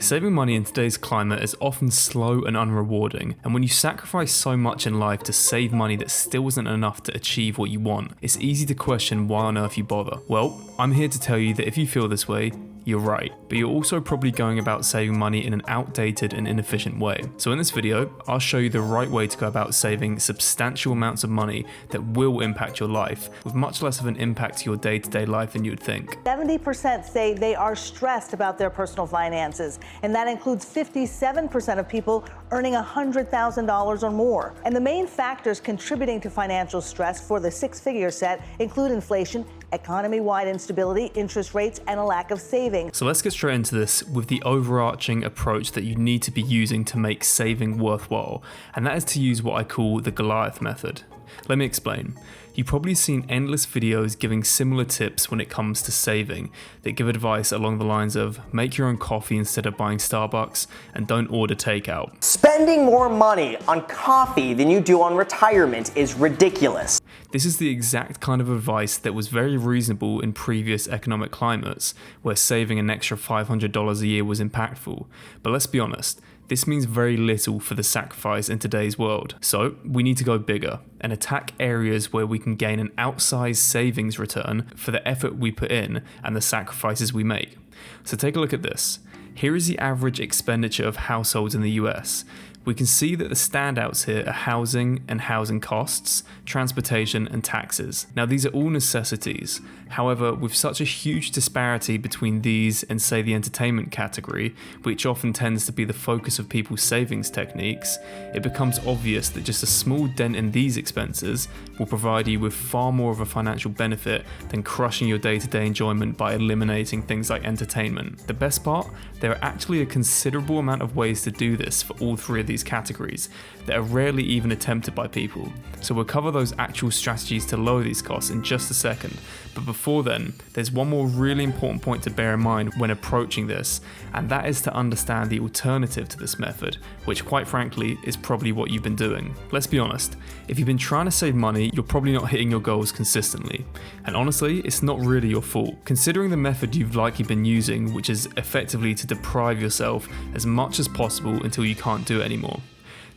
Saving money in today's climate is often slow and unrewarding, and when you sacrifice so much in life to save money that still isn't enough to achieve what you want, it's easy to question why on earth you bother. Well, I'm here to tell you that if you feel this way, you're right, but you're also probably going about saving money in an outdated and inefficient way. So in this video, I'll show you the right way to go about saving substantial amounts of money that will impact your life, with much less of an impact to your day-to-day life than you would think. 70% say they are stressed about their personal finances, and that includes 57% of people earning $100,000 or more. And the main factors contributing to financial stress for the six-figure set include inflation, economy-wide instability, interest rates, and a lack of savings. So let's get straight into this with the overarching approach that you need to be using to make saving worthwhile, and that is to use what I call the Goliath Method. Let me explain. You've probably seen endless videos giving similar tips when it comes to saving that give advice along the lines of make your own coffee instead of buying Starbucks and don't order takeout. Spending more money on coffee than you do on retirement is ridiculous. This is the exact kind of advice that was very reasonable in previous economic climates where saving an extra $500 a year was impactful. But let's be honest, this means very little for the sacrifice in today's world. So we need to go bigger and attack areas where we can gain an outsized savings return for the effort we put in and the sacrifices we make. So take a look at this. Here is the average expenditure of households in the US. We can see that the standouts here are housing and housing costs, transportation and taxes. Now these are all necessities. However, with such a huge disparity between these and say the entertainment category, which often tends to be the focus of people's savings techniques, it becomes obvious that just a small dent in these expenses will provide you with far more of a financial benefit than crushing your day-to-day enjoyment by eliminating things like entertainment. The best part, there are actually a considerable amount of ways to do this for all three of these categories that are rarely even attempted by people. So we'll cover those actual strategies to lower these costs in just a second. But before then, there's one more really important point to bear in mind when approaching this, and that is to understand the alternative to this method, which quite frankly is probably what you've been doing. Let's be honest, if you've been trying to save money, you're probably not hitting your goals consistently. And honestly, it's not really your fault. Considering the method you've likely been using, which is effectively to deprive yourself as much as possible until you can't do it anymore.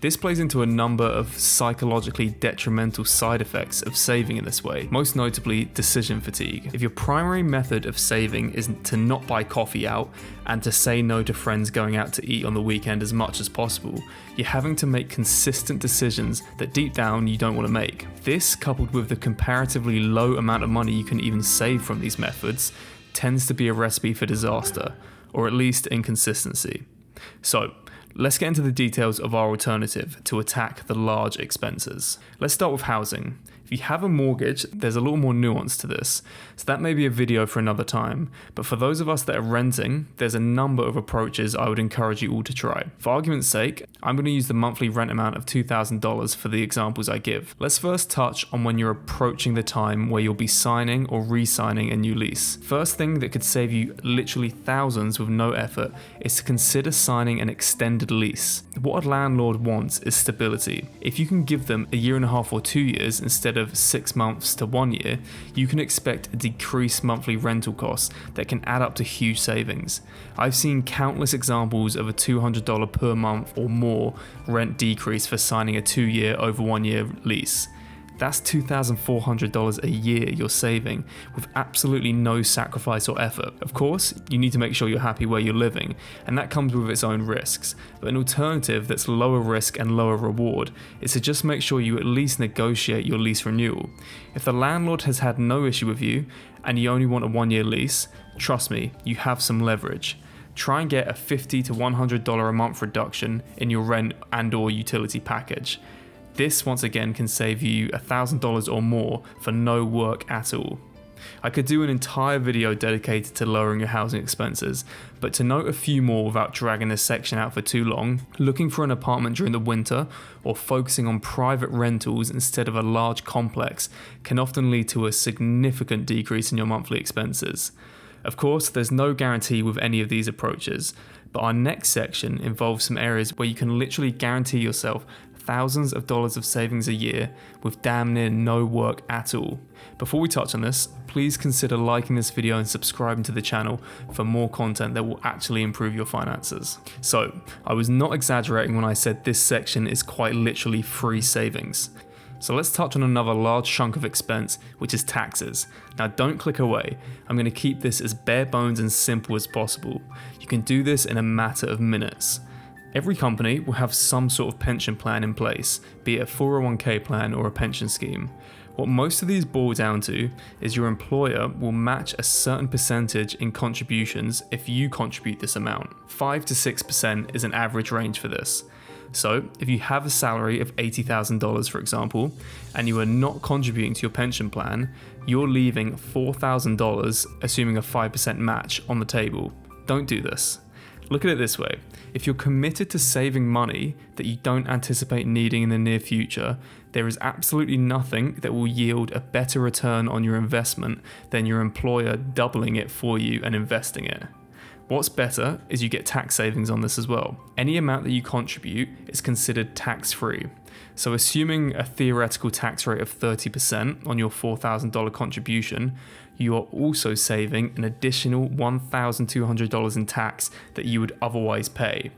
This plays into a number of psychologically detrimental side effects of saving in this way, most notably decision fatigue. If your primary method of saving is to not buy coffee out and to say no to friends going out to eat on the weekend as much as possible, you're having to make consistent decisions that deep down you don't want to make. This, coupled with the comparatively low amount of money you can even save from these methods, tends to be a recipe for disaster, or at least inconsistency. So, let's get into the details of our alternative to attack the large expenses. Let's start with housing. If you have a mortgage, there's a little more nuance to this, so that may be a video for another time, but for those of us that are renting, there's a number of approaches I would encourage you all to try. For argument's sake, I'm going to use the monthly rent amount of $2,000 for the examples I give. Let's first touch on when you're approaching the time where you'll be signing or re-signing a new lease. First thing that could save you literally thousands with no effort is to consider signing an extended lease. What a landlord wants is stability. If you can give them a year and a half or 2 years instead of 6 months to 1 year, you can expect decreased monthly rental costs that can add up to huge savings. I've seen countless examples of a $200 per month or more rent decrease for signing a 2-year over 1 year lease. That's $2,400 a year you're saving with absolutely no sacrifice or effort. Of course, you need to make sure you're happy where you're living, and that comes with its own risks. But an alternative that's lower risk and lower reward is to just make sure you at least negotiate your lease renewal. If the landlord has had no issue with you and you only want a 1-year lease, trust me, you have some leverage. Try and get a $50 to $100 a month reduction in your rent and or utility package. This once again can save you $1,000 or more for no work at all. I could do an entire video dedicated to lowering your housing expenses, but to note a few more without dragging this section out for too long, looking for an apartment during the winter or focusing on private rentals instead of a large complex can often lead to a significant decrease in your monthly expenses. Of course, there's no guarantee with any of these approaches, but our next section involves some areas where you can literally guarantee yourself thousands of dollars of savings a year with damn near no work at all. Before we touch on this, please consider liking this video and subscribing to the channel for more content that will actually improve your finances. So, I was not exaggerating when I said this section is quite literally free savings. So let's touch on another large chunk of expense, which is taxes. Now don't click away, I'm going to keep this as bare bones and simple as possible. You can do this in a matter of minutes. Every company will have some sort of pension plan in place, be it a 401k plan or a pension scheme. What most of these boil down to is your employer will match a certain percentage in contributions if you contribute this amount. 5 to 6% is an average range for this. So, if you have a salary of $80,000 for example, and you are not contributing to your pension plan, you're leaving $4,000 assuming a 5% match on the table. Don't do this. Look at it this way, if you're committed to saving money that you don't anticipate needing in the near future, there is absolutely nothing that will yield a better return on your investment than your employer doubling it for you and investing it. What's better is you get tax savings on this as well. Any amount that you contribute is considered tax-free. So assuming a theoretical tax rate of 30% on your $4,000 contribution, you are also saving an additional $1,200 in tax that you would otherwise pay.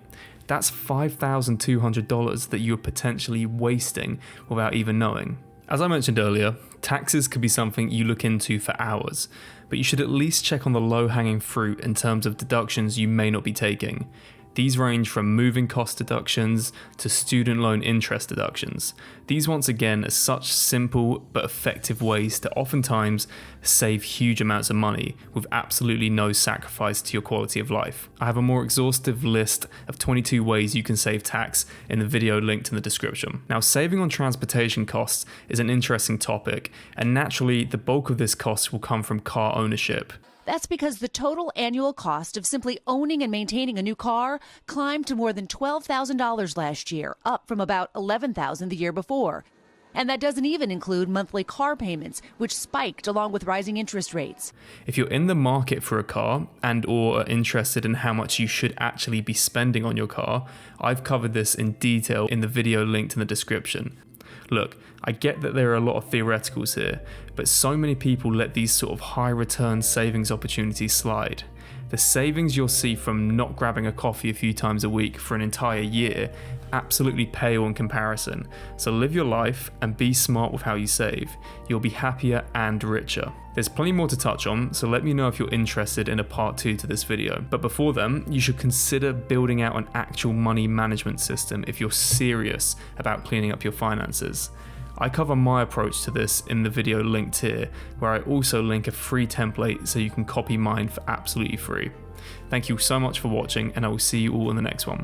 That's $5,200 that you're potentially wasting without even knowing. As I mentioned earlier, taxes could be something you look into for hours, but you should at least check on the low-hanging fruit in terms of deductions you may not be taking. These range from moving cost deductions to student loan interest deductions. These once again are such simple but effective ways to oftentimes save huge amounts of money with absolutely no sacrifice to your quality of life. I have a more exhaustive list of 22 ways you can save tax in the video linked in the description. Now, saving on transportation costs is an interesting topic, and naturally the bulk of this cost will come from car ownership. That's because the total annual cost of simply owning and maintaining a new car climbed to more than $12,000 last year, up from about $11,000 the year before. And that doesn't even include monthly car payments, which spiked along with rising interest rates. If you're in the market for a car and or are interested in how much you should actually be spending on your car, I've covered this in detail in the video linked in the description. Look, I get that there are a lot of theoreticals here, but so many people let these sort of high return savings opportunities slide. The savings you'll see from not grabbing a coffee a few times a week for an entire year absolutely pale in comparison. So live your life and be smart with how you save. You'll be happier and richer. There's plenty more to touch on, so let me know if you're interested in a part 2 to this video. But before then, you should consider building out an actual money management system if you're serious about cleaning up your finances. I cover my approach to this in the video linked here, where I also link a free template so you can copy mine for absolutely free. Thank you so much for watching, and I will see you all in the next one.